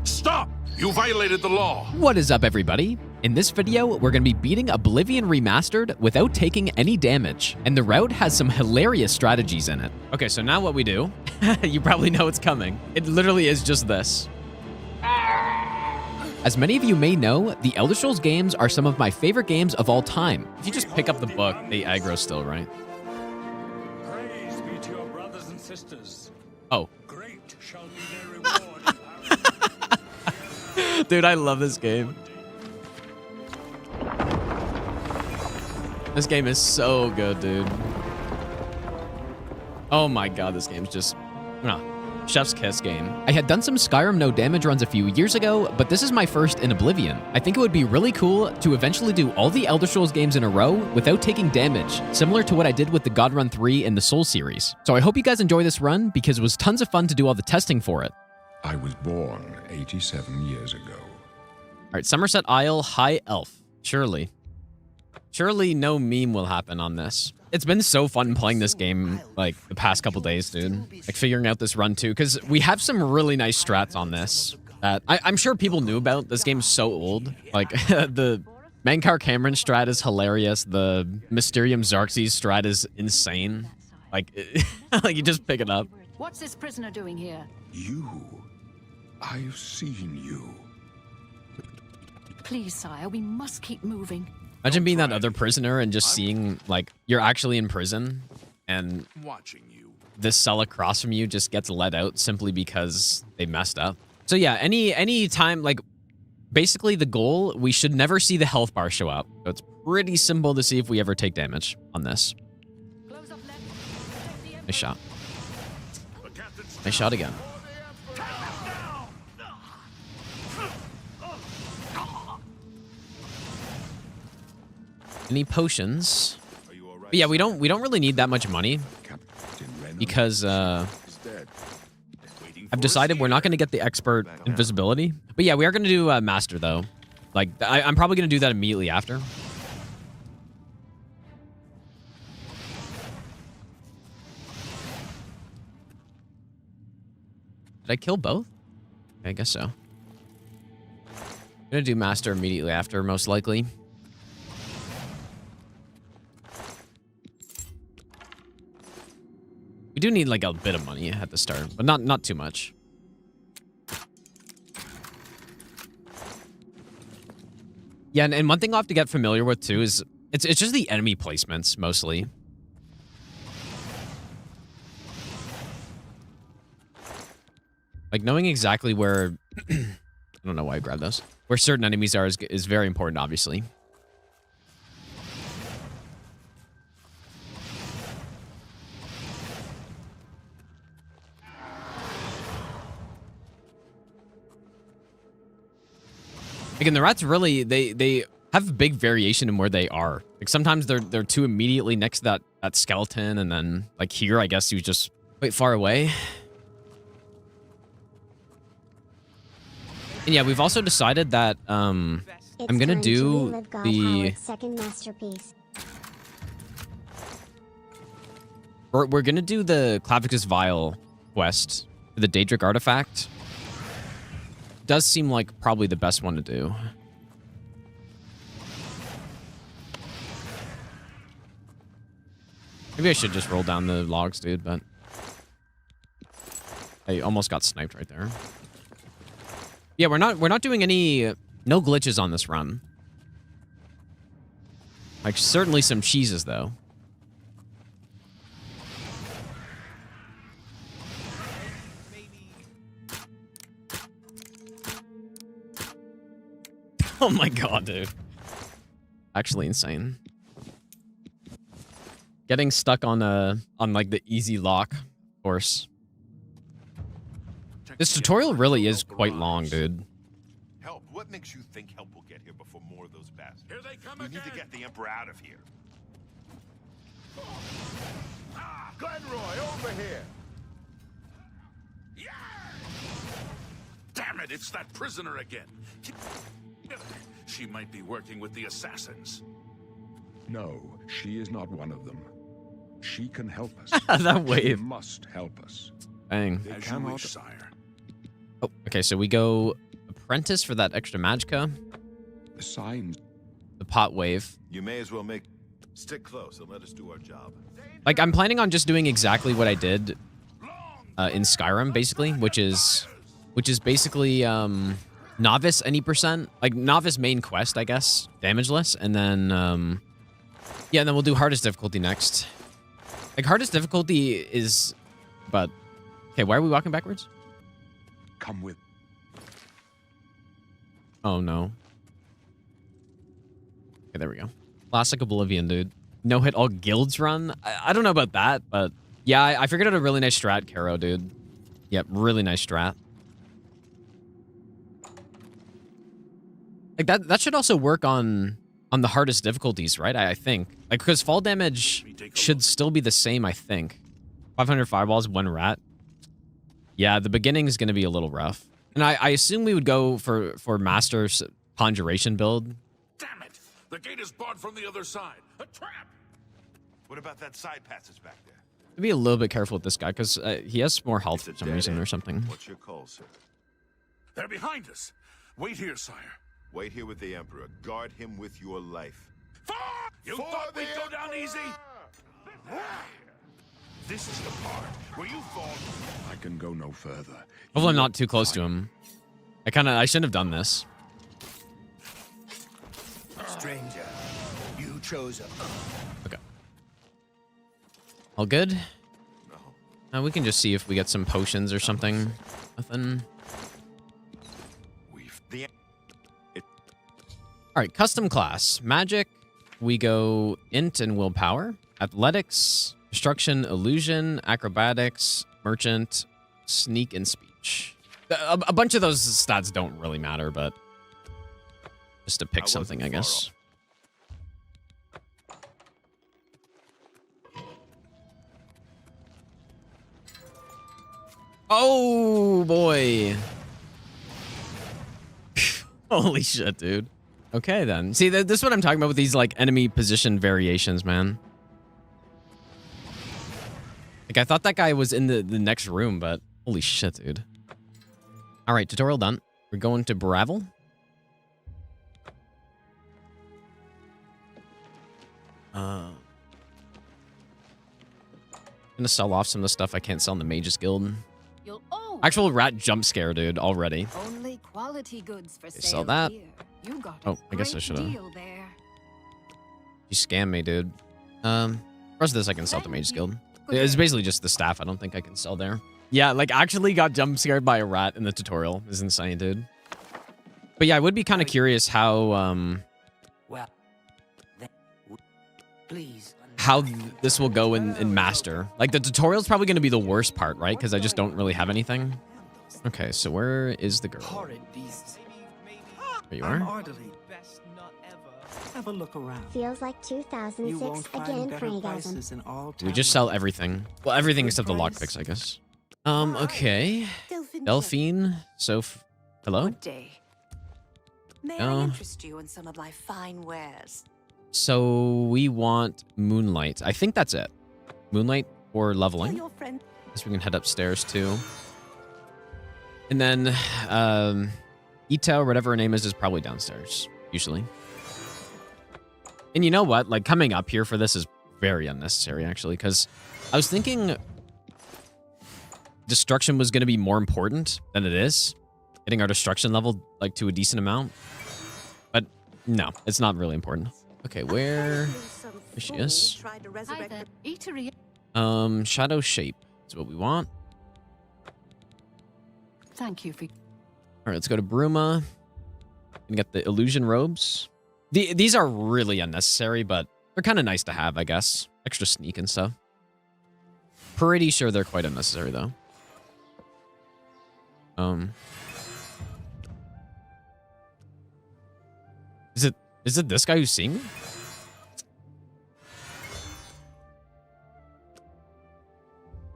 Stop! You violated the law. What is up, everybody? In this video, we're going to be beating Oblivion Remastered without taking any damage, and the route has some hilarious strategies in it. Okay, so now what we do, you probably know it's coming. It literally is just this. As many of you may know, the Elder Scrolls games are some of my favorite games of all time. If you just pick up the book, they aggro still, right? Praise be to your brothers and sisters. Oh. Great shall be their reward. Dude, I love this game. This game is so good, dude. Oh my god, this game's just... chef's kiss game. I had done some Skyrim no damage runs a few years ago, but this is my first in Oblivion. I think it would be really cool to eventually do all the Elder Scrolls games in a row without taking damage, similar to what I did with the God Run 3 in the Soul series. So I hope you guys enjoy this run because it was tons of fun to do all the testing for it. I was born 87 years ago. All right, Somerset Isle, High Elf. Surely no meme will happen on this. It's been so fun playing this game, like, the past couple days, dude. Like, figuring out this run, too, because we have some really nice strats on this that I'm sure people knew about. This game's so old. Like, the Mankar Camoran strat is hilarious. The Mysterium Xarxes strat is insane. Like, like, you just pick it up. What's this prisoner doing here? You. I've seen you. Please, sire, we must keep moving. Imagine being that other prisoner and just seeing, like, you're actually in prison and Watching you. this cell across from you just gets let out simply because they messed up. So yeah, any time, like, basically the goal, we should never see the health bar show up. So it's pretty simple to see if we ever take damage on this. Nice shot. Nice shot again. Any potions? But yeah, we don't really need that much money because I've decided we're not going to get the expert invisibility. But yeah, we are going to do master though. Like I'm probably going to do that immediately after. Did I kill both? I guess so. I'm going to do master immediately after, most likely. We do need like a bit of money at the start, but not too much. Yeah, and one thing I'll have to get familiar with too is it's just the enemy placements mostly. Like knowing exactly where I don't know why I grabbed those. Where certain enemies are is very important, obviously. Again, the rats really, they have big variation in where they are. Like sometimes they're too immediately next to that skeleton, and then like here, I guess he was just quite far away. And yeah, we've also decided that I'm gonna do the second masterpiece. We're gonna do the Clavicus Vial quest for the Daedric artifact. Does seem like probably the best one to do. Maybe I should just roll down the logs, dude, but I almost got sniped right there. Yeah, we're not doing no glitches on this run. Like certainly some cheeses though. Oh my god, dude. Actually insane. Getting stuck on like the easy lock course. This tutorial really is quite long, dude. Help. What makes you think help will get here before more of those bastards? Here they come We again. need to get the Emperor out of here. Glenroy, over here. Yeah! Damn it, it's that prisoner again. She might be working with the assassins. No, she is not one of them. She can help us. That She wave. must help us. Bang. They As you cannot. wish, sire. Oh, okay, so we go apprentice for that extra magicka. Signs. The pot wave. You may as well stick close and let us do our job. Like, I'm planning on just doing exactly what I did in Skyrim, basically, which is basically novice any percent, like novice main quest, I guess, damageless, and then yeah, and then we'll do hardest difficulty next. Like, hardest difficulty is, but okay, why are we walking backwards? Come with. Oh no. Okay, there we go. Classic Oblivion, dude. No hit all guilds run. I don't know about that, but yeah, I figured out a really nice strat, Caro, dude. Yep, really nice strat. Like that should also work on the hardest difficulties, right? I think. Like, because fall damage should still be the same, I think. 500 fireballs, 1 rat. Yeah, the beginning is going to be a little rough. And I assume we would go for Master's Conjuration build. Damn it! The gate is barred from the other side. A trap! What about that side passage back there? Be a little bit careful with this guy, because he has more health for It's a some dead reason end. or something. What's your call, sir? They're behind us. Wait here, sire. Wait here with the Emperor. Guard him with your life. You For thought we'd the go down easy? This is the part where you fall. I can go no further. Hopefully I'm not too close to him. I shouldn't have done this. Stranger, you chose a... Okay. All good? No. We can just see if we get some potions or something. Nothing. All right, custom class. Magic, we go int and willpower. Athletics, destruction, illusion, acrobatics, merchant, sneak, and speech. A bunch of those stats don't really matter, but just to pick something, I guess. Oh, boy. Holy shit, dude. Okay, then. See, this is what I'm talking about with these, like, enemy position variations, man. Like, I thought that guy was in the next room, but holy shit, dude. All right, tutorial done. We're going to Bravel. Gonna sell off some of the stuff I can't sell in the Mages Guild. You'll always Actual rat jump scare, dude, already. only quality goods for sale. Sell that. Here. You got Oh, a I guess I great should've. deal there. You scammed me, dude. Rest of this I can sell to Thank Mages you. Guild. Good It's work. basically just the staff. I don't think I can sell there. Yeah, like, actually got jump scared by a rat in the tutorial. Is insane, dude. But yeah, I would be kind of curious how, Well, then, please. how this will go in Master. Like, the tutorial's probably going to be the worst part, right? Because I just don't really have anything. Okay, so where is the girl? Horrid beasts. There you I'm are. orderly. Best not ever. Have a look around. Feels like You 2006 won't find again, better Frangasm. prices in all We just sell towns. everything. Well, everything except the lockpicks, I guess. Okay. Delphine. Hello? Good day. May Oh. I interest you in some of my fine wares? So we want Moonlight. I think that's it. Moonlight or Tell leveling. your friend Guess we can head upstairs too. And then Ita, or whatever her name is probably downstairs, usually. And you know what? Like, coming up here for this is very unnecessary, actually, because I was thinking destruction was going to be more important than it is. Getting our destruction level, like, to a decent amount. But no, it's not really important. Okay, where she is? tried to Hi resurrect there. Eatery. Shadow Shape is what we want. Thank you for... All right, let's go to Bruma and get the illusion robes. These are really unnecessary, but they're kind of nice to have, I guess. Extra sneak and stuff. Pretty sure they're quite unnecessary, though. Is it this guy who's seeing me?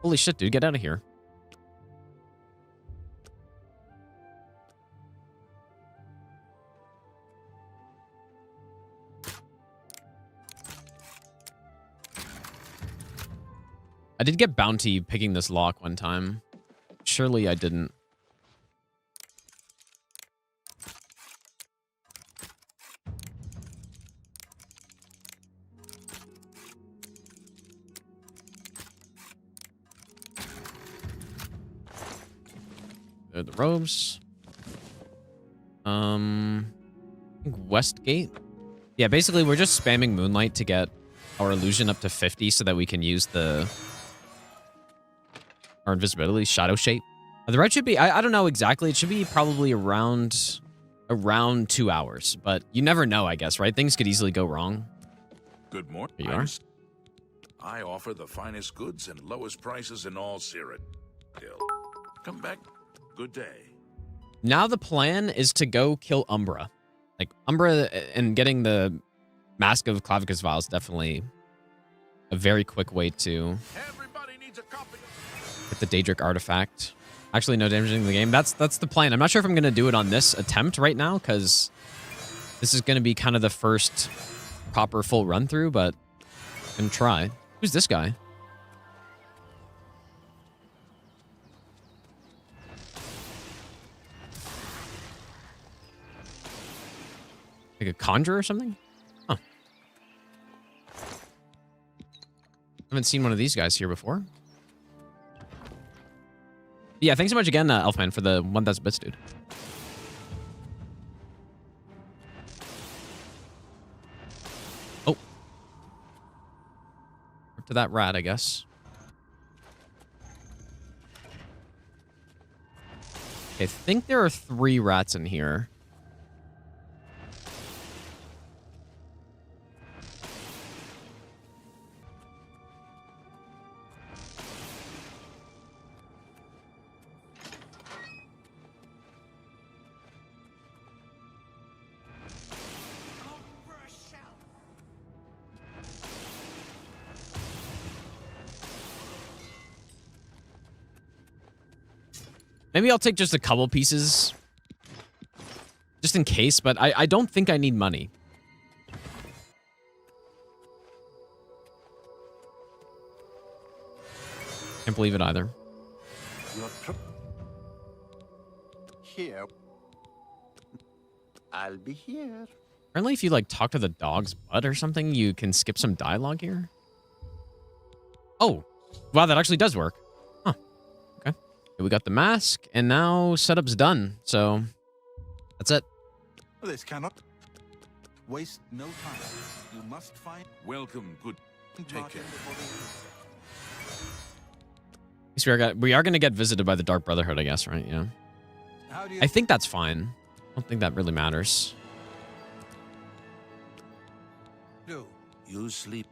Holy shit, dude, get out of here. I did get bounty picking this lock one time. Surely I didn't. There are the robes. I think Westgate. Yeah, basically we're just spamming Moonlight to get our illusion up to 50 so that we can use our invisibility shadow shape. The ride should be, I don't know exactly. It should be probably around 2 hours, but you never know, I guess, right? Things could easily go wrong. Good morning. Here you are. I offer the finest goods and lowest prices in all Cyrodiil. Come back. Good day. Now the plan is to go kill Umbra. Like, Umbra and getting the Mask of Clavicus Vial is definitely a very quick way to Everybody needs a copy. get the Daedric artifact. Actually, no damaging the game. That's the plan. I'm not sure if I'm going to do it on this attempt right now, because this is going to be kind of the first proper full run through, but I'm going to try. Who's this guy? Like a conjurer or something? Huh. Haven't seen one of these guys here before. Yeah, thanks so much again, Elfman, for the 1,000 bits, dude. Oh. Up to that rat, I guess. Okay, I think there are 3 rats in here. Maybe I'll take just a couple pieces. Just in case, but I don't think I need money. Can't believe it either. Here. I'll be here. Apparently if you like talk to the dog's butt or something, you can skip some dialogue here. Oh, wow, that actually does work. Huh. Okay. We got the mask, and now setup's done. So that's it. This cannot waste no time. You must find. Welcome. Good. Take care. So we are going to get visited by the Dark Brotherhood, I guess, right? Yeah. How do you I think that's fine. I don't think that really matters. do? You sleep.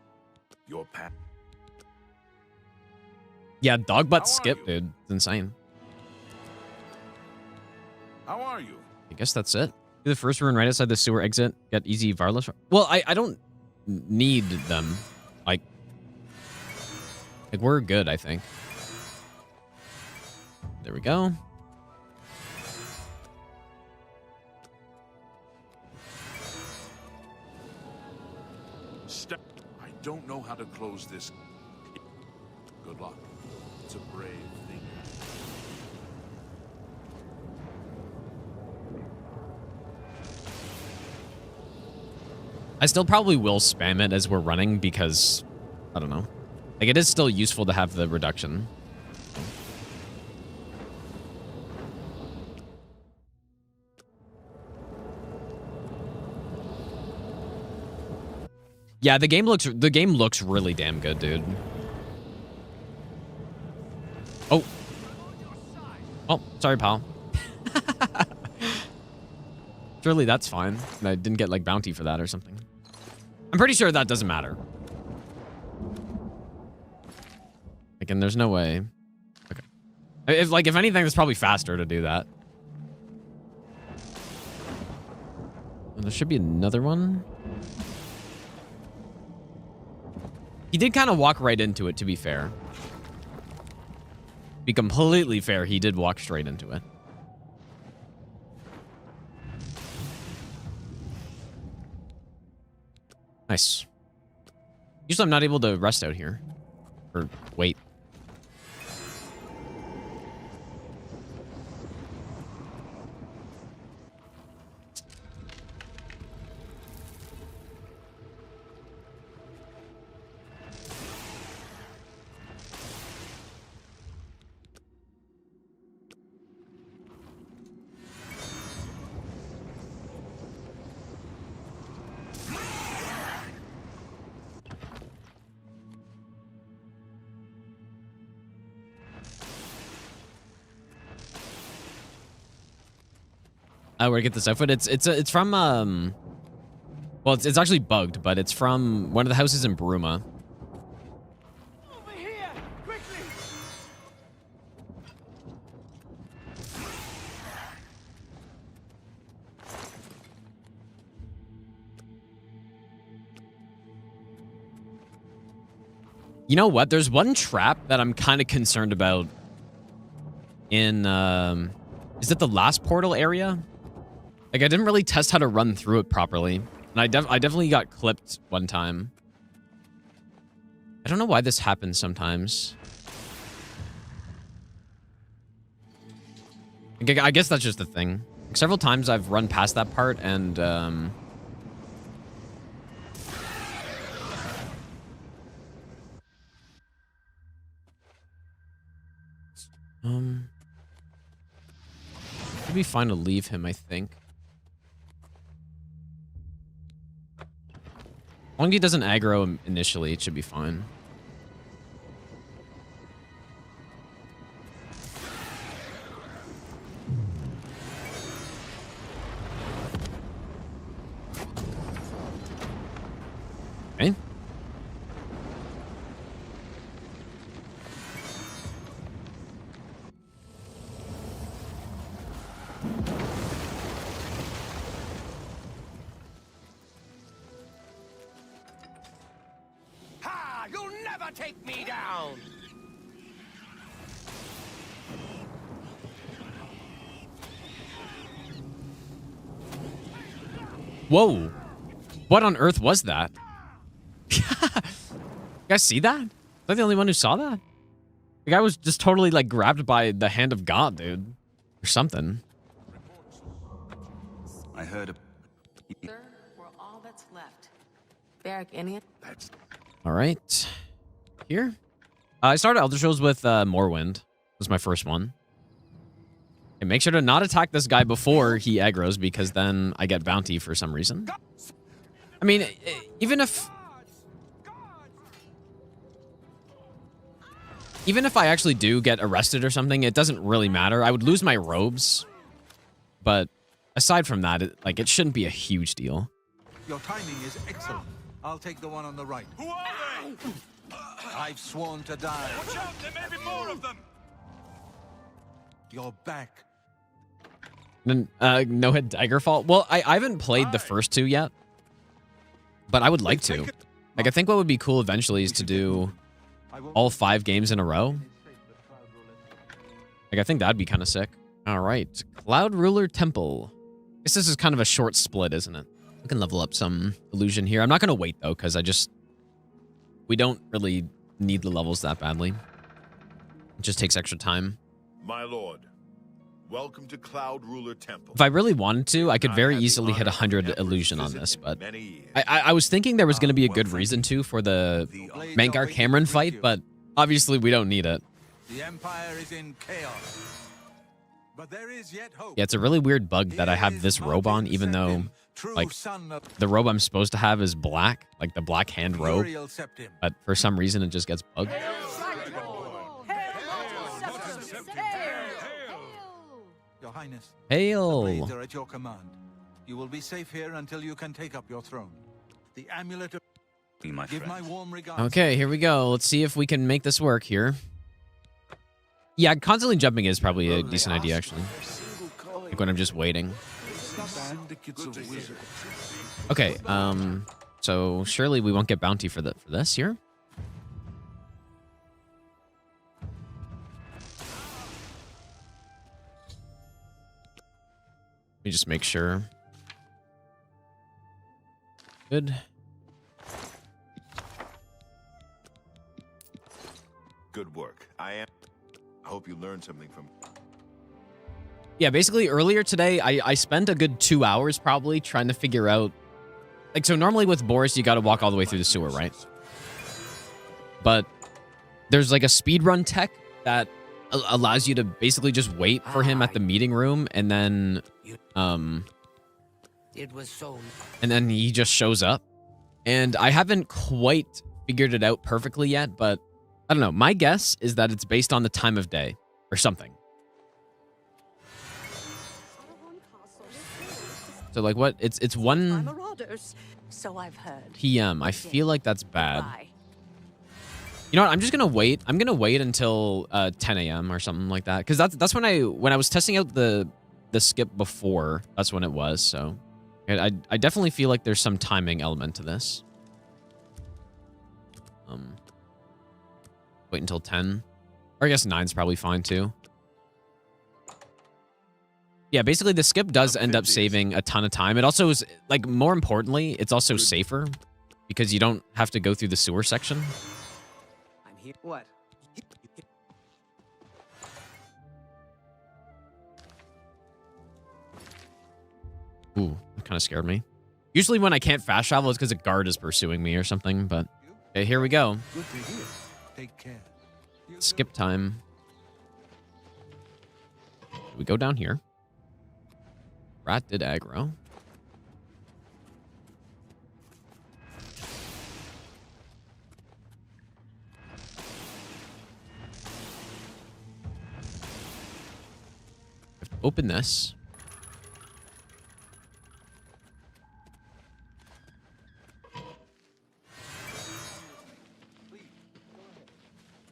Your pat. Yeah, dog butt How are skip, you? dude. It's insane. How are you? I guess that's it. Do the first rune right outside the sewer exit. Get easy wireless. Well, I don't need them. Like we're good, I think. There we go. Step. I don't know how to close this. Good luck. It's a brave thing. I still probably will spam it as we're running because, I don't know. Like, it is still useful to have the reduction. Yeah, the game looks really damn good, dude. Oh. Oh, sorry, pal. Surely that's fine. I didn't get, like, bounty for that or something. I'm pretty sure that doesn't matter. Like, and there's no way. Okay. If anything, it's probably faster to do that. And there should be another one. He did kind of walk right into it, to be fair. To be completely fair, he did walk straight into it. Nice. Usually I'm not able to rest out here. Or wait. where to get this outfit. It's from well, it's actually bugged, but it's from one of the houses in Bruma. Over here, quickly! You know what? There's one trap that I'm kind of concerned about in, is it the last portal area? Like, I didn't really test how to run through it properly. And I definitely got clipped one time. I don't know why this happens sometimes. I guess that's just the thing. Like, several times I've run past that part and, it'd be fine to leave him, I think. As long as he doesn't aggro him initially, it should be fine. Okay. Ha! You'll never take me down! Whoa. What on earth was that? You guys see that? Am I the only one who saw that? The guy was just totally like grabbed by the hand of God, dude. Or something. I heard a... Sir, we're all that's left. Barrack, any? That's All right. Here. I started Elder Scrolls with Morrowind. Was my first one. And make sure to not attack this guy before he aggroes, because then I get bounty for some reason. I mean, even if I actually do get arrested or something, it doesn't really matter. I would lose my robes. But aside from that, it shouldn't be a huge deal. Your timing is excellent. I'll take the one on the right. Who are they? I've sworn to die. Watch out, there may be more of them. You're back. Then, No Hit Daggerfall. Well, I haven't played the first two yet. But I would like to. Like, I think what would be cool eventually is to do all 5 games in a row. Like, I think that'd be kind of sick. All right. Cloud Ruler Temple. I guess this is kind of a short split, isn't it? We can level up some illusion here. I'm not going to wait, though, because we don't really need the levels that badly. It just takes extra time. My lord, welcome to Cloud Ruler Temple. If I really wanted to, I could very easily hit 100 illusion on this, but I was thinking there was going to be a good reason to for the Mankar Camoran fight, but obviously we don't need it. The Empire is in chaos. But there is yet hope. Yeah, it's a really weird bug that I have this robe on, even though like the robe I'm supposed to have is black, like the black hand robe, but for some reason it just gets bugged. Your Highness, Hail! the blades are at your command. You will be safe here until you can take up your throne. The amulet of... Give my warm regards. Okay, here we go. Let's see if we can make this work here. Yeah, constantly jumping is probably a decent idea, actually. Like when I'm just waiting. Okay, so surely we won't get bounty for this here. Let me just make sure. Good. Good work. I hope you learned something from... Yeah, basically earlier today, I spent a good 2 hours probably trying to figure out... Like, so normally with Boris, you got to walk all the way through the sewer, right? But there's like a speedrun tech that allows you to basically just wait for him at the meeting room, and then It was so... and then he just shows up. And I haven't quite figured it out perfectly yet, but I don't know. My guess is that it's based on the time of day or something. So like what? It's 1 Marauders. So I've heard. p.m. I feel like that's bad. Bye. You know what? I'm just gonna wait. I'm gonna wait until 10 a.m. or something like that, because that's when I was testing out the skip before. That's when it was. So I definitely feel like there's some timing element to this. Wait until 10, or I guess 9's probably fine too. Yeah, basically the skip does end up saving a ton of time. It also is, like, more importantly, it's also safer because you don't have to go through the sewer section. I'm here. What? Ooh, that kind of scared me. Usually when I can't fast travel, it's because a guard is pursuing me or something, but okay, here we go. Good to hear. Take care. Skip time. We go down here. Rat did aggro. Open this.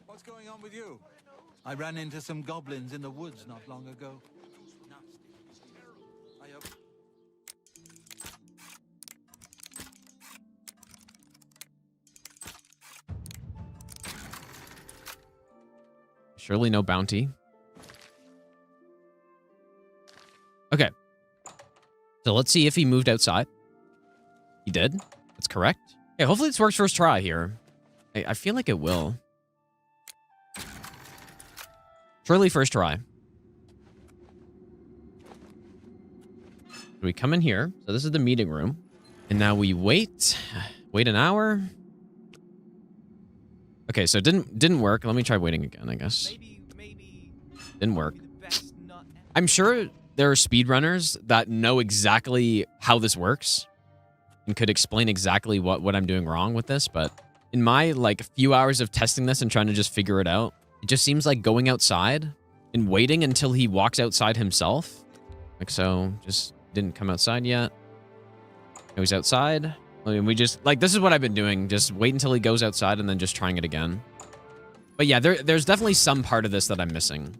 What's going on with you? I ran into some goblins in the woods not long ago. Surely no bounty. Okay. So let's see if he moved outside. He did. That's correct. Okay, hopefully this works first try here. I feel like it will. Surely first try. We come in here. So this is the meeting room. And now we wait. Wait an hour. Okay, so it didn't work. Let me try waiting again, I guess. Didn't work. I'm sure there are speedrunners that know exactly how this works and could explain exactly what I'm doing wrong with this, but in my, like, few hours of testing this and trying to just figure it out, it just seems like going outside and waiting until he walks outside himself. Like so, just didn't come outside yet. Now he's outside. I mean, we just, like, this is what I've been doing. Just wait until he goes outside and then just trying it again. But yeah, there's definitely some part of this that I'm missing.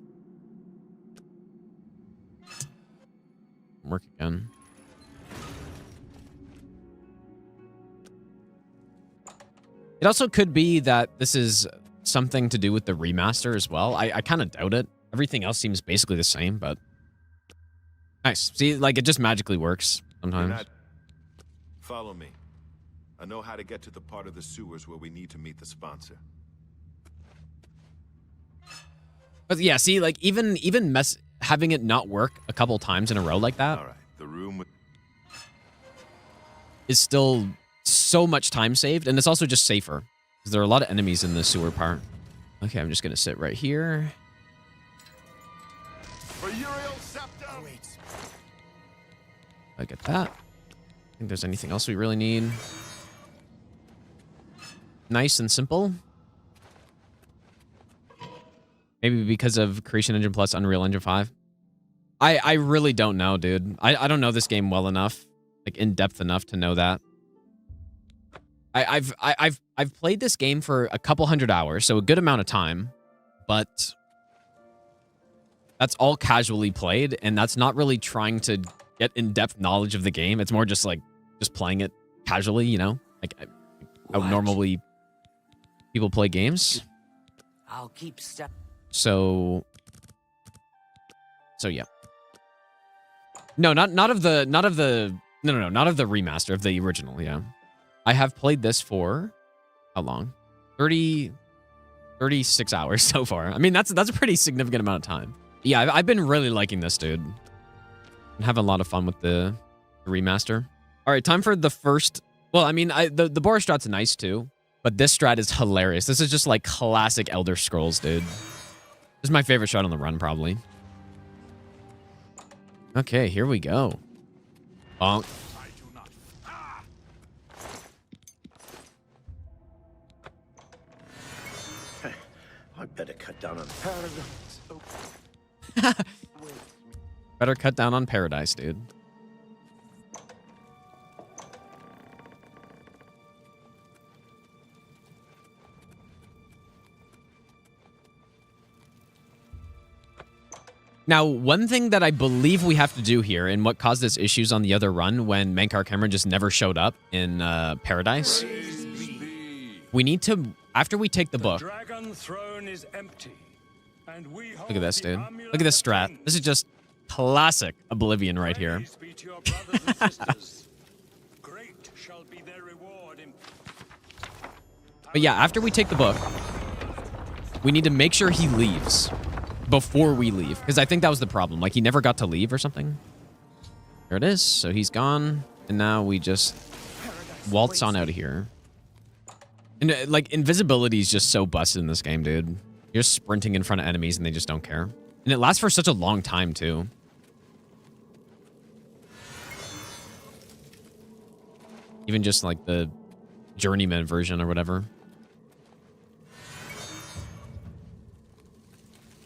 Work again. It also could be that this is something to do with the remaster as well. I kind of doubt it. Everything else seems basically the same, but nice. See, like, it just magically works sometimes. Follow me. I know how to get to the part of the sewers where we need to meet the sponsor. But yeah, see, like, even having it not work a couple times in a row like that. All right, the room is still so much time saved, and it's also just safer because there are a lot of enemies in the sewer part. Okay, I'm just gonna sit right here. I get that. I think there's anything else we really need. Nice and simple. Maybe because of Creation Engine Plus Unreal Engine 5. I really don't know, dude. I don't know this game well enough, like in depth enough to know that. I've played this game for a couple hundred hours, so a good amount of time, but that's all casually played, and that's not really trying to get in-depth knowledge of the game. It's more just like just playing it casually, you know, like how normally people play games. I'll keep step. So yeah. No, not of the remaster, of the original, yeah. I have played this for how long? 36 hours so far. I mean, that's a pretty significant amount of time. Yeah, I've been really liking this, dude. I'm having a lot of fun with the remaster. All right, time for the first. Well, I mean, the Boar strat's nice too, but this strat is hilarious. This is just like classic Elder Scrolls, dude. This is my favorite strat on the run, probably. Okay, here we go. Bonk. I better cut down on paradise. Better cut down on paradise, dude. Now, one thing that I believe we have to do here, and what caused us issues on the other run when Mankar Camoran just never showed up in Paradise, we need to, after we take the book, Dragon throne is empty, and we look at this, dude. Look at this strat. This is just classic Oblivion right here. Great shall be their reward in... But yeah, after we take the book, we need to make sure he leaves before we leave, because I think that was the problem. Like, he never got to leave or something. There it is. So he's gone, and now we just waltz on out of here. And like, invisibility is just so busted in this game, dude. You're sprinting in front of enemies, and they just don't care. And it lasts for such a long time, too. Even just like the journeyman version or whatever.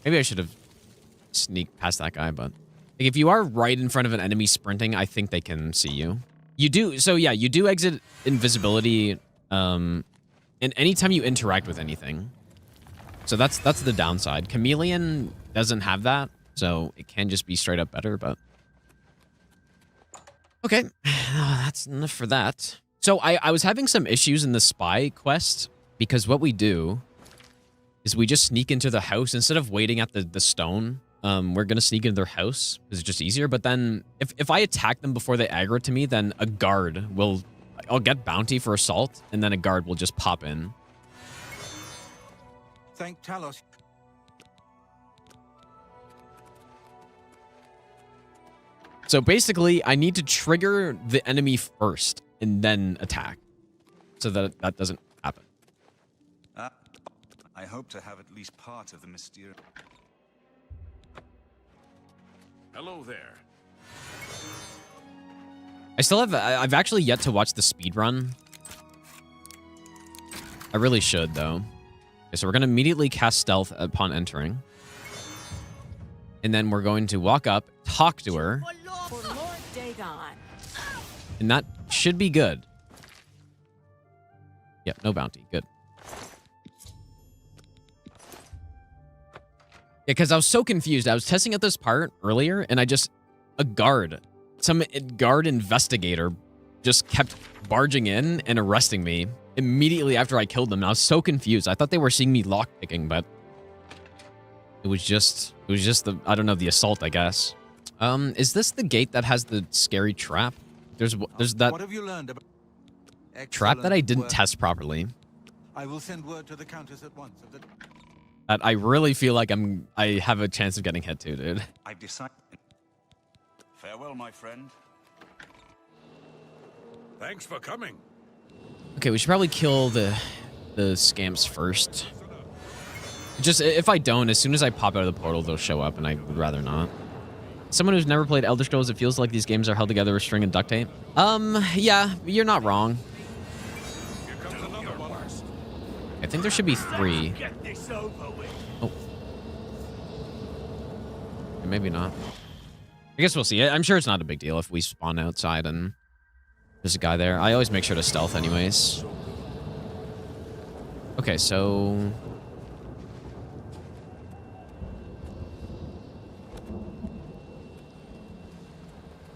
Maybe I should have sneaked past that guy, but like, if you are right in front of an enemy sprinting, I think they can see you. You do, so yeah, you do exit invisibility, and anytime you interact with anything. So that's the downside. Chameleon doesn't have that, so it can just be straight up better, but okay, that's enough for that. So I was having some issues in the spy quest because what we do is we just sneak into the house instead of waiting at the stone. We're gonna sneak into their house because it's just easier. But then if I attack them before they aggro to me, then a guard will, I'll get bounty for assault, and then a guard will just pop in. Thank Talos. So basically, I need to trigger the enemy first and then attack, so that that doesn't happen. I hope to have at least part of the mysterious... Hello there. I've actually yet to watch the speedrun. I really should, though. Okay, so we're going to immediately cast stealth upon entering. And then we're going to walk up, talk to her. For Lord Dagon. And that should be good. Yep, no bounty. Good. Yeah, because I was so confused. I was testing out this part earlier, and a guard, some guard investigator just kept barging in and arresting me immediately after I killed them. And I was so confused. I thought they were seeing me lockpicking, but it was just the, I don't know, the assault, I guess. Is this the gate that has the scary trap? There's that What have you learned about... trap that I didn't work. test properly. I will send word to the Countess at once of the... That I really feel like I have a chance of getting hit to, dude. I've decided... Farewell, my friend. Thanks for coming. Okay, we should probably kill the scamps first. Just, if I don't, as soon as I pop out of the portal, they'll show up, and I would rather not. Someone who's never played Elder Scrolls, it feels like these games are held together with string and duct tape. Yeah, you're not wrong. I think there should be 3. Oh. Maybe not. I guess we'll see. I'm sure it's not a big deal if we spawn outside and there's a guy there. I always make sure to stealth anyways. Okay, so...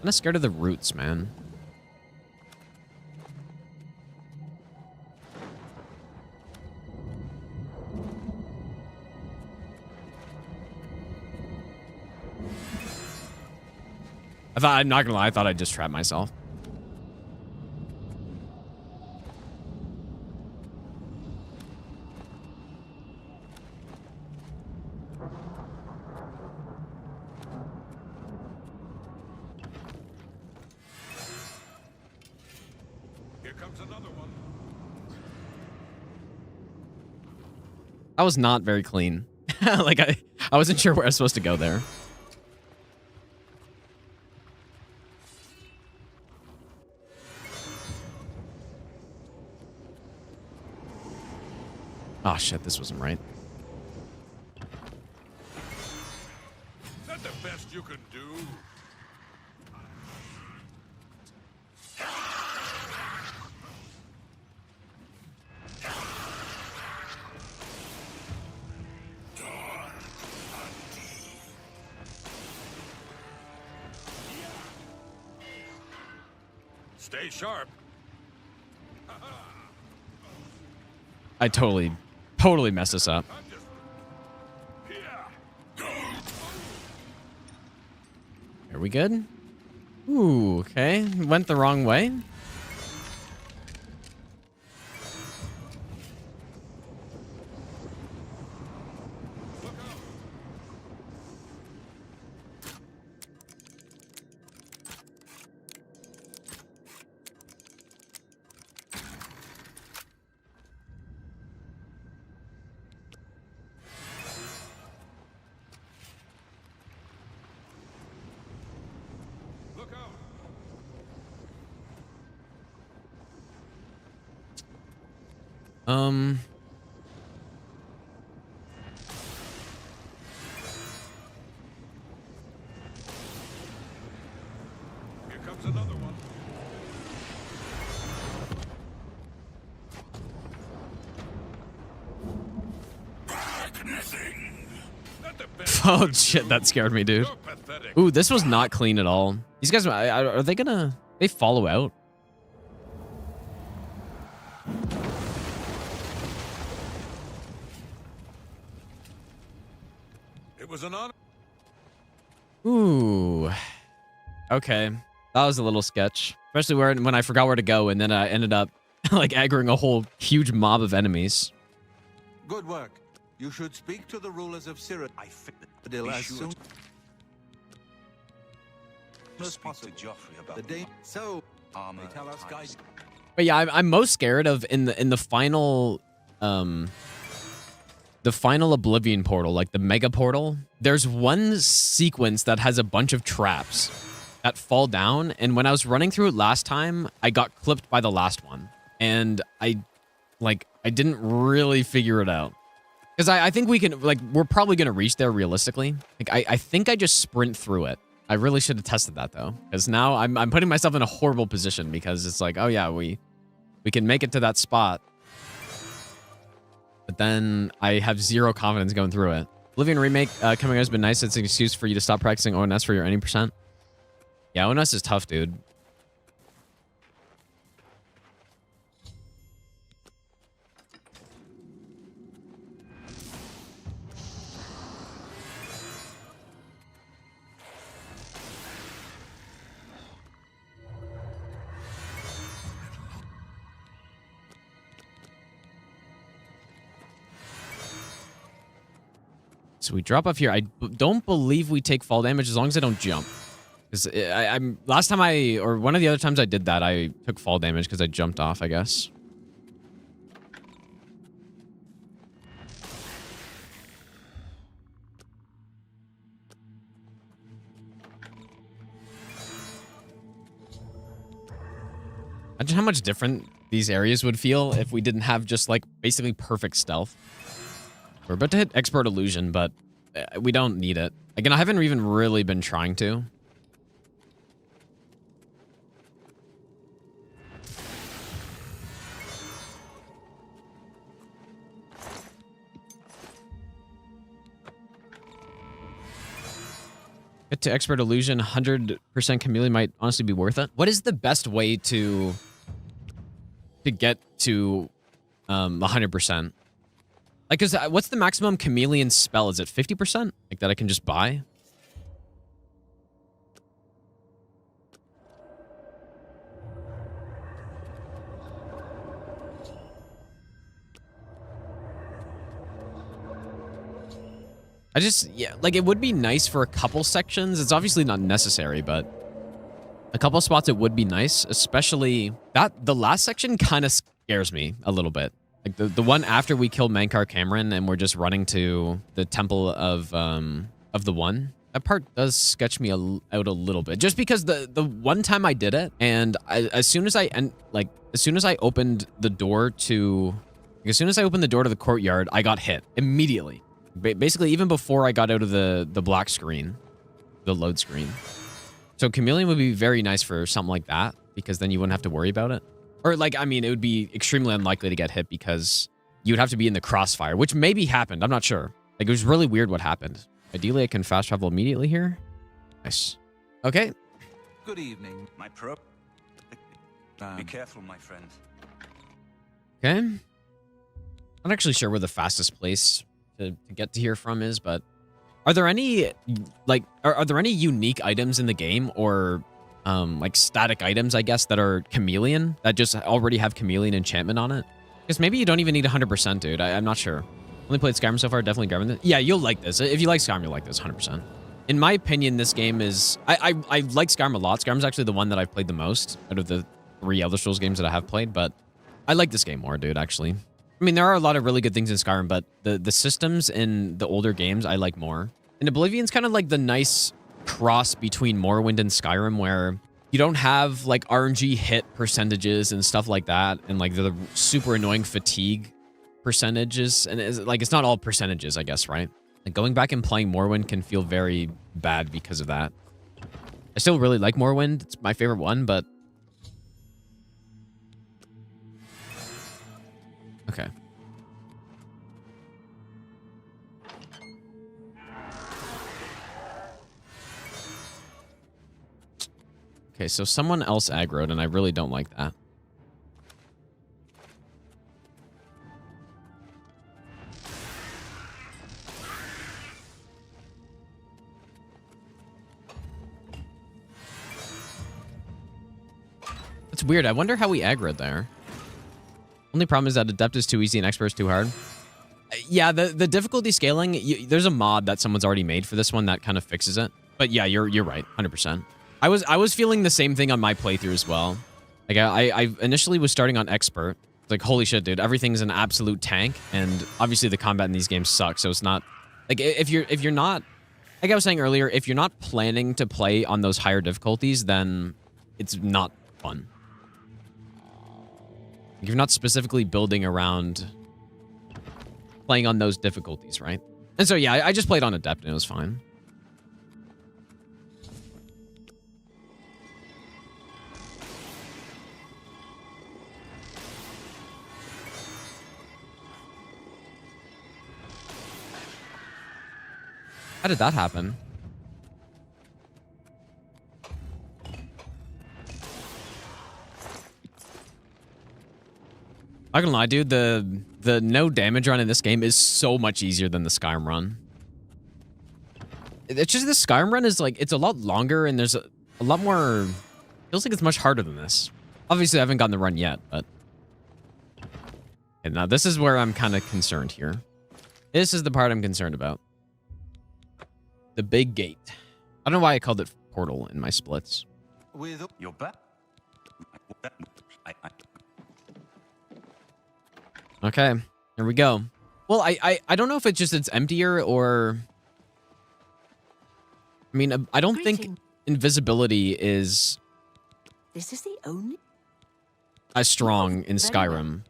I'm not scared of the roots, man. I'm not gonna lie, I thought I'd just trap myself. Here comes another one. That was not very clean. Like, I wasn't sure where I was supposed to go there. Oh shit, this wasn't right. Is that the best you can do? Stay sharp. I totally messed this up. Are we good? Ooh, okay. Went the wrong way. Here comes another one. Oh shit, that scared me, dude. Ooh, this was not clean at all. These guys, are they gonna... They follow out? It was an honor. Ooh. Okay. That was a little sketch. Especially when I forgot where to go and then I ended up like aggroing a whole huge mob of enemies. Good work. You should speak to the rulers of Cyrodiil as soon as possible. The day so they tell us guys. But yeah, I'm most scared of in the final Oblivion portal, like the mega portal. There's one sequence that has a bunch of traps that fall down, and when I was running through it last time, I got clipped by the last one, and I didn't really figure it out. Because I think we can, like, we're probably going to reach there realistically. Like, I think I just sprint through it. I really should have tested that, though. Because now I'm putting myself in a horrible position because it's like, oh, yeah, we can make it to that spot. But then I have zero confidence going through it. Oblivion Remake coming out has been nice. It's an excuse for you to stop practicing ONS for your any percent. Yeah, ONS is tough, dude. So we drop off here. I don't believe we take fall damage as long as I don't jump. Because I'm last time or one of the other times I did that, I took fall damage because I jumped off, I guess. Imagine how much different these areas would feel if we didn't have just like basically perfect stealth. We're about to hit Expert Illusion, but we don't need it. Again, I haven't even really been trying to. Get to Expert Illusion, 100% Chameleon might honestly be worth it. What is the best way to get to 100%? Like, what's the maximum Chameleon spell? Is it 50%? Like, that I can just buy? Yeah, like, it would be nice for a couple sections. It's obviously not necessary, but a couple spots it would be nice, especially the last section kind of scares me a little bit. Like the one after we kill Mankar Camoran and we're just running to the temple of the one. That part does sketch me out a little bit, just because the one time I did it, and as soon as I opened the door to the courtyard, I got hit immediately. Basically, even before I got out of the black screen, the load screen. So Chameleon would be very nice for something like that, because then you wouldn't have to worry about it. Or, like, I mean, it would be extremely unlikely to get hit because you would have to be in the crossfire, which maybe happened. I'm not sure. Like, it was really weird what happened. Ideally, I can fast travel immediately here. Nice. Okay. Good evening. My pro. Be careful, my friend. Okay. I'm not actually sure where the fastest place to get to here from is, but are there any like are there any unique items in the game or like static items, I guess, that are chameleon that just already have chameleon enchantment on it? Because maybe you don't even need 100%, dude. I'm not sure. Only played Skyrim so far. Definitely grabbing it. Yeah, you'll like this. If you like Skyrim, you'll like this 100%. In my opinion, this game is I like Skyrim a lot. Skyrim's actually the one that I've played the most out of the 3 Elder Scrolls games that I have played, but I like this game more, dude, actually. I mean, there are a lot of really good things in Skyrim, but the systems in the older games I like more. And Oblivion's kind of like the nice cross between Morrowind and Skyrim, where you don't have like RNG hit percentages and stuff like that, and like the super annoying fatigue percentages, and it's not all percentages, I guess, right? Like going back and playing Morrowind can feel very bad because of that. I still really like Morrowind. It's my favorite one, but okay. Okay, so someone else aggroed, and I really don't like that. It's weird. I wonder how we aggroed there. Only problem is that Adept is too easy and Expert is too hard. Yeah, the difficulty scaling, there's a mod that someone's already made for this one that kind of fixes it. But yeah, you're right, 100%. I was feeling the same thing on my playthrough as well. Like I initially was starting on Expert. It's like, holy shit, dude, everything's an absolute tank, and obviously the combat in these games sucks. So it's not like if you're not, like I was saying earlier, if you're not planning to play on those higher difficulties, then it's not fun. Like, you're not specifically building around playing on those difficulties, right? And so yeah, I just played on Adept and it was fine. How did that happen? Not gonna lie, dude, the no damage run in this game is so much easier than the Skyrim run. It's just the Skyrim run is like, it's a lot longer and there's a lot more, feels like it's much harder than this. Obviously, I haven't gotten the run yet, but. And now this is where I'm kind of concerned here. This is the part I'm concerned about. The big gate. I don't know why I called it portal in my splits. With You're back. Okay, here we go. Well, I don't know if it's emptier or. I mean, I don't think invisibility is This is the only. as strong in Skyrim.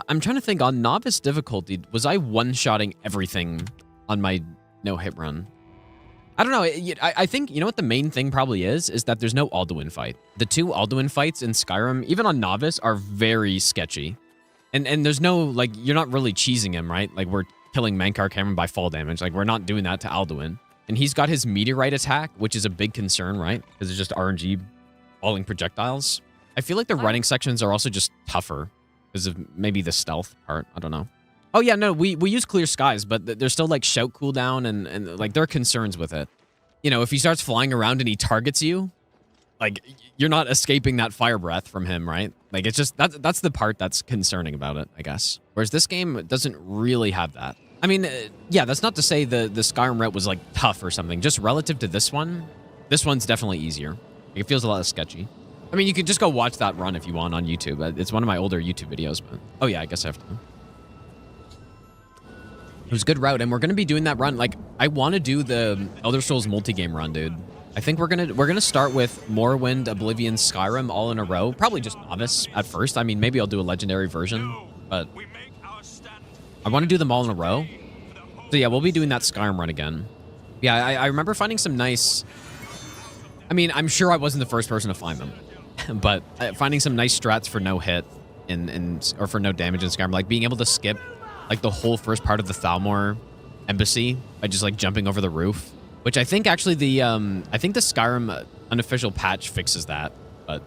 I'm trying to think on novice difficulty. Was I one-shotting everything on my no-hit run? I don't know. I think, you know what the main thing probably is that there's no Alduin fight. The 2 Alduin fights in Skyrim, even on Novice, are very sketchy. And there's no, like, you're not really cheesing him, right? Like, we're killing Mankar Camoran by fall damage. Like, we're not doing that to Alduin. And he's got his meteorite attack, which is a big concern, right? Because it's just RNG falling projectiles. I feel like the running sections are also just tougher because of maybe the stealth part. I don't know. Oh, yeah, no, we use clear skies, but there's still, like, shout cooldown and, like, there are concerns with it. You know, if he starts flying around and he targets you, like, you're not escaping that fire breath from him, right? Like, it's just, that's the part that's concerning about it, I guess. Whereas this game doesn't really have that. I mean, yeah, that's not to say the Skyrim route was, like, tough or something. Just relative to this one's definitely easier. Like, it feels a lot less sketchy. I mean, you could just go watch that run if you want on YouTube. It's one of my older YouTube videos, but... Oh, yeah, I guess I have to. It was a good route, and we're going to be doing that run. Like, I want to do the Elder Scrolls multi-game run, dude. I think we're gonna start with Morrowind, Oblivion, Skyrim all in a row. Probably just Novice at first. I mean, maybe I'll do a Legendary version, but I want to do them all in a row. So yeah, we'll be doing that Skyrim run again. Yeah, I remember finding some nice... I mean, I'm sure I wasn't the first person to find them, but finding some nice strats for no hit or for no damage in Skyrim, like being able to skip like the whole first part of the Thalmor embassy by just like jumping over the roof, which I think actually the Skyrim unofficial patch fixes that, but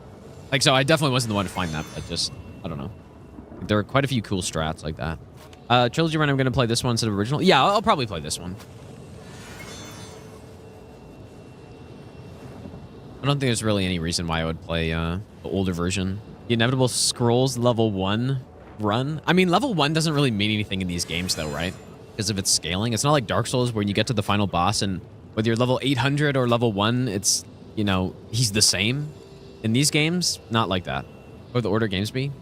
Like, so I definitely wasn't the one to find that, but just, I don't know. There are quite a few cool strats like that. Trilogy run, I'm going to play this one instead of original. Yeah, I'll probably play this one. I don't think there's really any reason why I would play the older version. The Inevitable Scrolls level 1 run. I mean, level 1 doesn't really mean anything in these games, though, right? Because of its scaling. It's not like Dark Souls where you get to the final boss and whether you're level 800 or level 1, it's, you know, he's the same. In these games, not like that. Or the Order games be.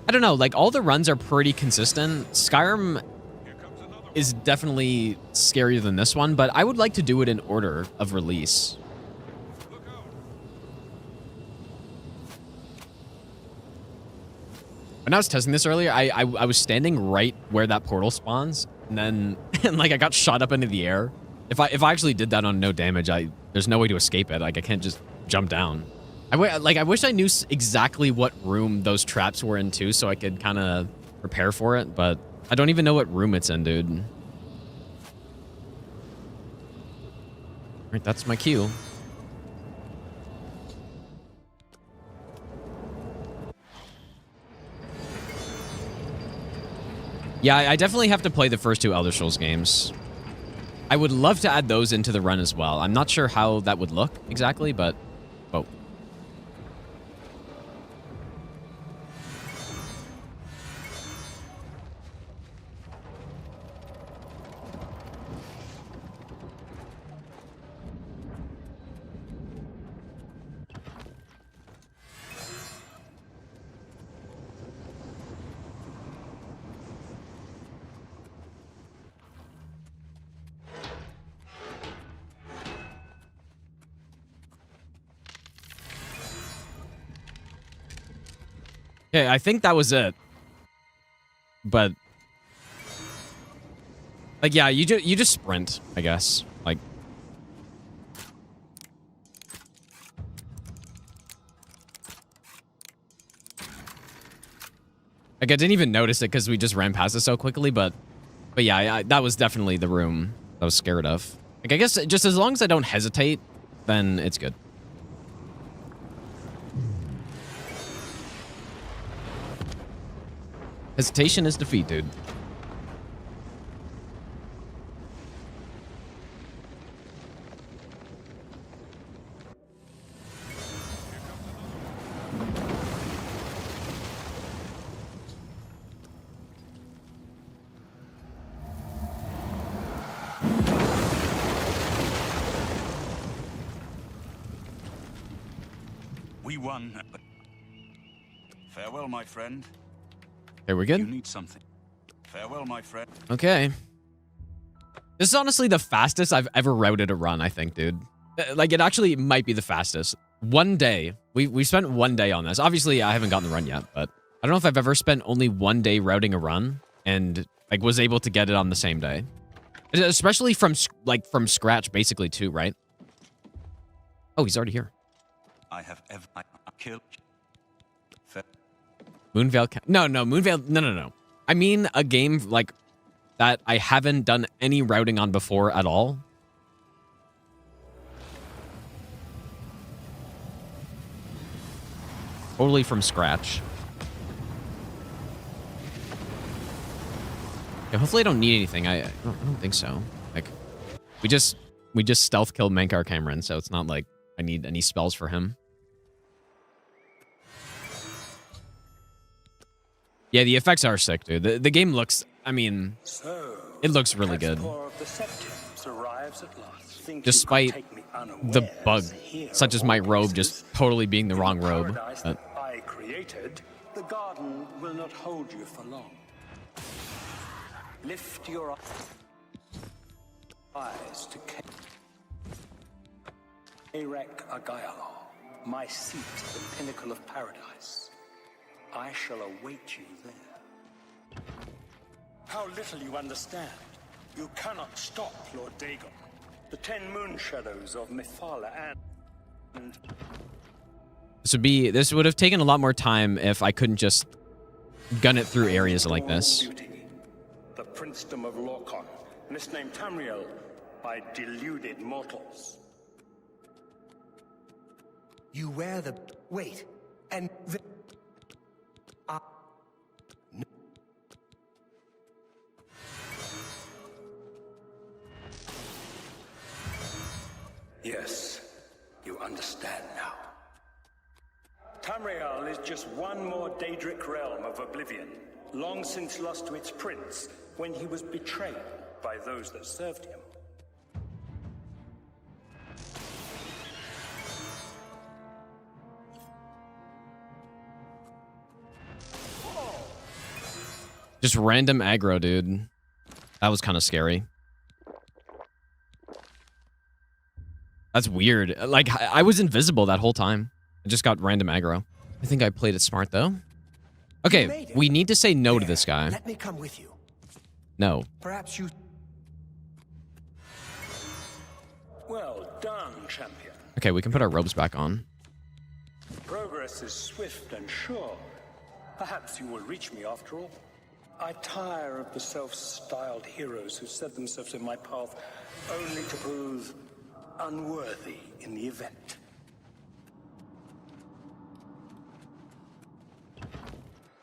I don't know, like, all the runs are pretty consistent. Skyrim is definitely scarier than this one, but I would like to do it in order of release. When I was testing this earlier, I was standing right where that portal spawns, and then like I got shot up into the air. If I actually did that on no damage, there's no way to escape it. Like I can't just jump down. I wish I knew exactly what room those traps were in too, so I could kind of prepare for it. But I don't even know what room it's in, dude. All right, that's my cue. Yeah, I definitely have to play the first 2 Elder Scrolls games. I would love to add those into the run as well. I'm not sure how that would look exactly, but... Oh. Okay, I think that was it. But like, yeah, you just sprint, I guess. Like, I didn't even notice it because we just ran past it so quickly. But yeah, that was definitely the room I was scared of. Like, I guess just as long as I don't hesitate, then it's good. Hesitation is defeat, dude. We won. Farewell, my friend. Okay, we're good? You need something. Farewell, my friend. Okay. This is honestly the fastest I've ever routed a run, I think, dude. Like, it actually might be the fastest. One day. We spent 1 day on this. Obviously, I haven't gotten the run yet, but I don't know if I've ever spent only 1 day routing a run and, like, was able to get it on the same day. Especially from scratch, basically, too, right? Oh, he's already here. I have killed. Moonveil. No, Moonveil. No. I mean a game like that I haven't done any routing on before at all. Totally from scratch. Yeah, hopefully I don't need anything. I don't think so. Like, we just stealth killed Mankar Camoran, so it's not like I need any spells for him. Yeah, the effects are sick, dude. The game looks, I mean, it looks really good. Despite the bug, such as my robe just totally being the wrong robe. But I created, the garden will not hold you for long. Lift your eyes to Erek Agayalo, my seat at the pinnacle of paradise. I shall await you there. How little you understand. You cannot stop Lord Dagon. The 10 moon shadows of Mephala and... This would have taken a lot more time if I couldn't just gun it through areas like this. Beauty, the princedom of Lorkon, misnamed Tamriel by deluded mortals. You wear the... Wait. And Yes, you understand now. Tamriel is just one more Daedric realm of Oblivion, long since lost to its prince when he was betrayed by those that served him. Just random aggro, dude. That was kind of scary. That's weird. Like, I was invisible that whole time. I just got random aggro. I think I played it smart, though. Okay, we need to say no to this guy. let me come with you. No. Perhaps you. Well done, champion. Okay, we can put our robes back on. Progress is swift and sure. Perhaps you will reach me after all. I tire of the self-styled heroes who set themselves in my path only to prove unworthy in the event.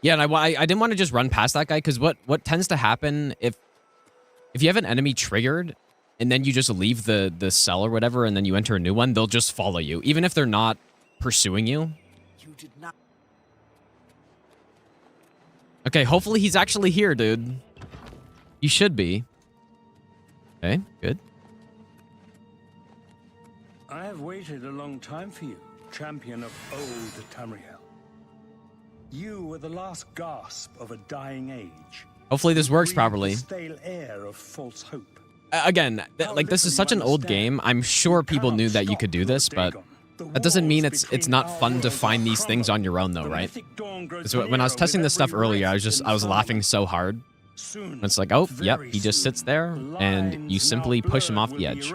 Yeah, and I didn't want to just run past that guy, because what tends to happen if you have an enemy triggered and then you just leave the cell or whatever and then you enter a new one, they'll just follow you, even if they're not pursuing you. You did not. Okay, hopefully he's actually here, dude. You should be. Okay, good. I have waited a long time for you, champion of old Tamriel. You were the last gasp of a dying age. Hopefully this works properly. The stale air of false hope. Again, like, this is such an old game. I'm sure people knew that you could do this, but that doesn't mean it's not fun to find these things on your own, though, right? So when I was testing this stuff earlier, I was laughing so hard. It's like, oh, yep, he just sits there, and you simply push him off the edge.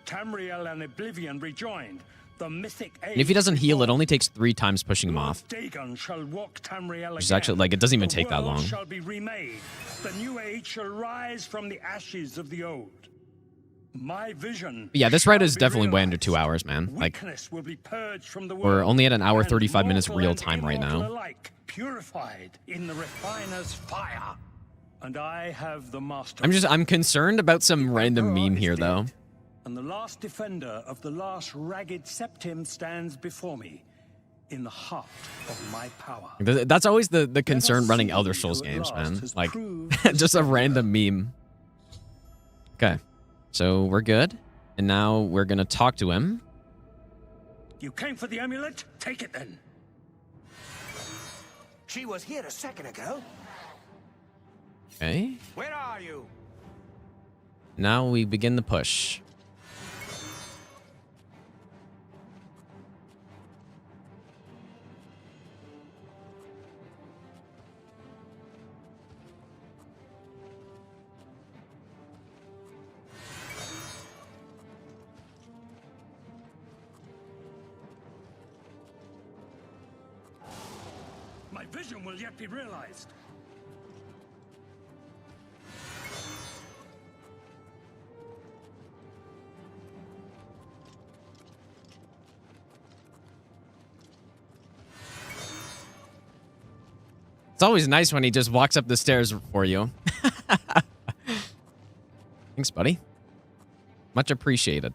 Tamriel and Oblivion rejoined. The mythic And if he doesn't heal, it only takes 3 times pushing him off. Which is actually, like, it doesn't even take that long. Shall be remade. The new age shall rise from the ashes of the old. My vision. Yeah, this ride is definitely way under 2 hours, man. Like, will be purged from the we're only at an hour 35 minutes real time right now. Alike, purified in the refiner's fire. And I have the master. I'm concerned about some random meme here, though. And the last defender of the last ragged septim stands before me, in the heart of my power. That's always the concern running Elder Scrolls games, man. Like, just a random meme. Okay, so we're good. And now we're gonna talk to him. You came for the amulet? Take it then. She was here a second ago. Okay. Where are you? Now we begin the push. My vision will yet be realized. It's always nice when he just walks up the stairs for you. Thanks, buddy. Much appreciated.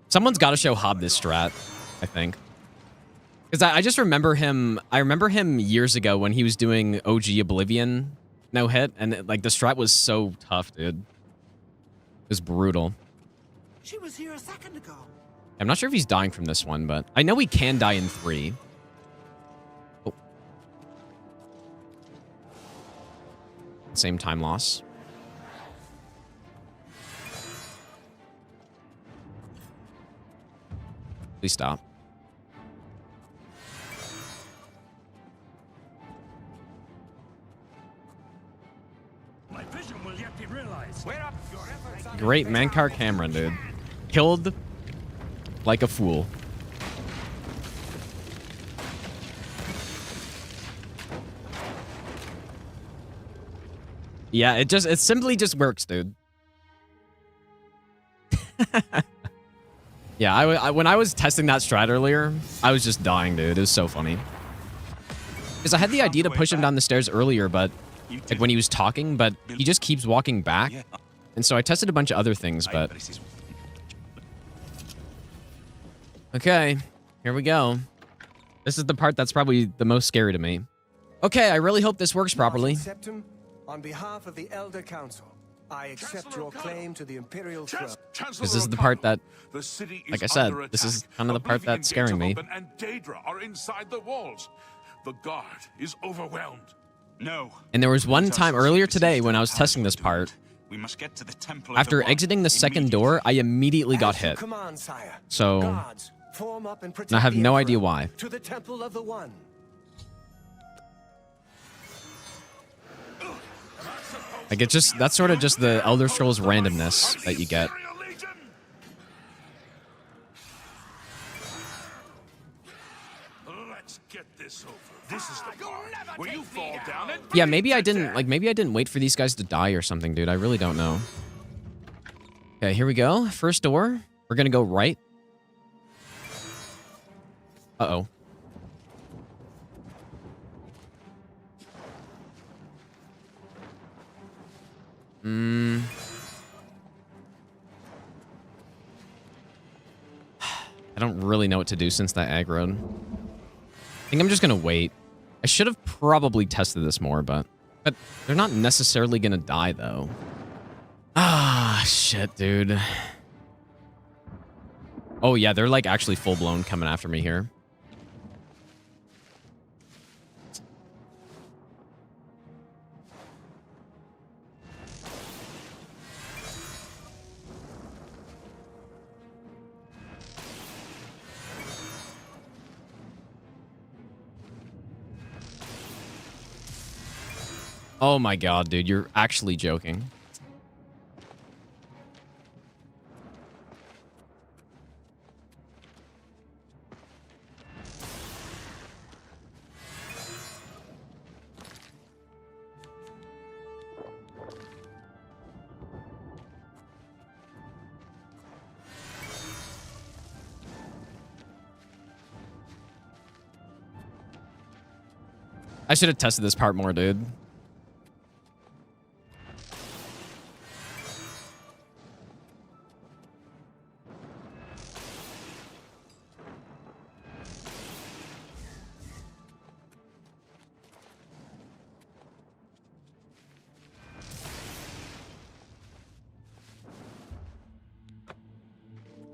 Someone's got to show Hob this strat, I think. Because I just remember him. I remember him years ago when he was doing OG Oblivion no hit, and like the strat was so tough, dude. It was brutal. She was here a second ago. I'm not sure if he's dying from this one, but I know he can die in 3. Oh. Same time loss. Please stop. My vision will yet be realized. Great Mankar Camoran, dude. Killed like a fool. Yeah, it simply just works, dude. Yeah, when I was testing that strat earlier, I was just dying, dude. It was so funny. Because I had the idea to push him down the stairs earlier, but like when he was talking, but he just keeps walking back. And so I tested a bunch of other things, but... Okay, here we go. This is the part that's probably the most scary to me. Okay, I really hope this works properly. Septim, on behalf of the Elder Council, I accept your claim to the Imperial throne. This is the part that, like I said, this is kind of the part that's scaring me. And Daedra are inside the walls. The guard is overwhelmed. No. And there was one time earlier today when I was testing this part. We must get to the temple After exiting the second door, I immediately got hit. So I have no idea why. To the Temple of the One. Like it's just, that's sort of just the Elder Scrolls randomness that you get. Let's get this over. This is the part where you fall down and Yeah, maybe I didn't wait for these guys to die or something, dude. I really don't know. Okay, here we go. First door. We're gonna go right. Uh-oh. I don't really know what to do since that aggroed. I think I'm just gonna wait. I should have probably tested this more, but they're not necessarily gonna die though. Ah, shit, dude. Oh yeah, they're like actually full blown coming after me here. Oh my god, dude, you're actually joking. I should have tested this part more, dude.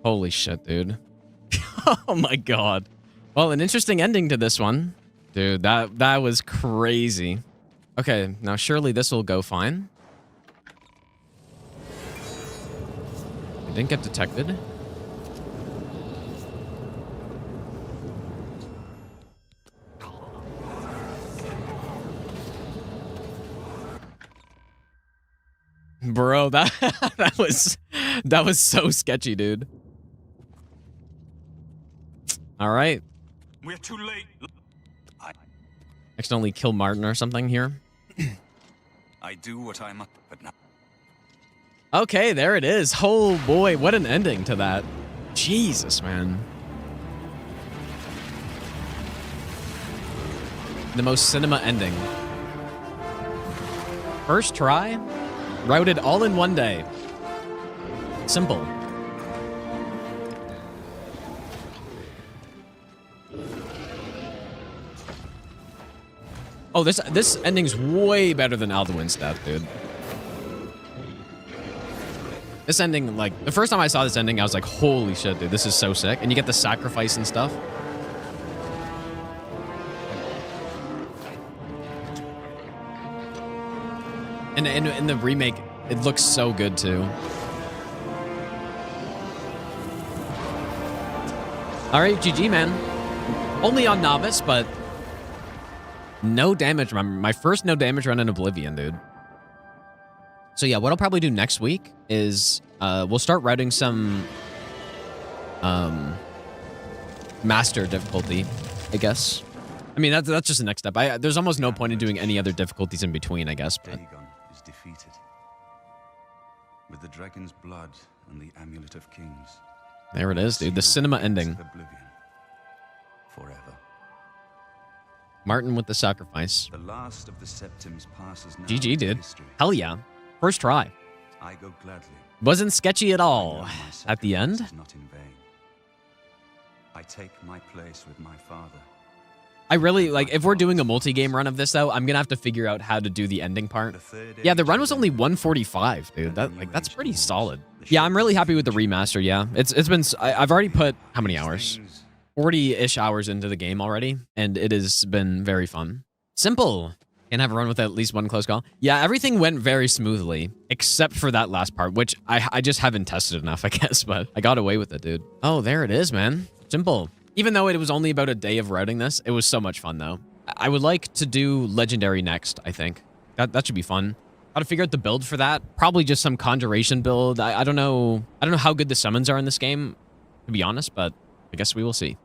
Holy shit, dude. Oh my god. Well, an interesting ending to this one. Dude, that was crazy. Okay, now surely this will go fine. I didn't get detected. Bro, that was so sketchy, dude. All right. We're too late. Accidentally kill Martin or something here. I do what I must, but now. Okay, there it is. Oh boy, what an ending to that. Jesus, man. The most cinema ending. First try, routed all in one day. Simple. Oh, this ending's way better than Alduin's death, dude. This ending, like, the first time I saw this ending, I was like, holy shit, dude, this is so sick. And you get the sacrifice and stuff. And in the remake, it looks so good, too. All right, GG, man. Only on Novice, but no damage run. My first no damage run in Oblivion, dude. So yeah, what I'll probably do next week is we'll start routing some master difficulty, I guess. I mean, that's just the next step. There's almost no point in doing any other difficulties in between, I guess. But Dagon is defeated. With the dragon's blood and the amulet of kings, There it is, dude. The cinema ending. Oblivion. Forever. Martin with the sacrifice. The last of the Septims passes now GG, into dude. history. Hell yeah. First try. I go gladly. Wasn't sketchy at I know all. my At the end? sacrifice is not in vain. I take my place with my father. I really, like, if we're doing a multi-game run of this, though, I'm gonna have to figure out how to do the ending part. Yeah, the run was only 145, dude. That's pretty solid. Yeah, I'm really happy with the remaster, yeah. It's been, I've already put, how many hours? 40-ish hours into the game already, and it has been very fun. Simple. Can't have a run with at least one close call. Yeah, everything went very smoothly, except for that last part, which I just haven't tested enough, I guess, but I got away with it, dude. Oh, there it is, man. Simple. Even though it was only about a day of routing this, it was so much fun, though. I would like to do Legendary next, I think. That should be fun. Gotta figure out the build for that. Probably just some Conjuration build. I don't know how good the summons are in this game, to be honest, but I guess we will see.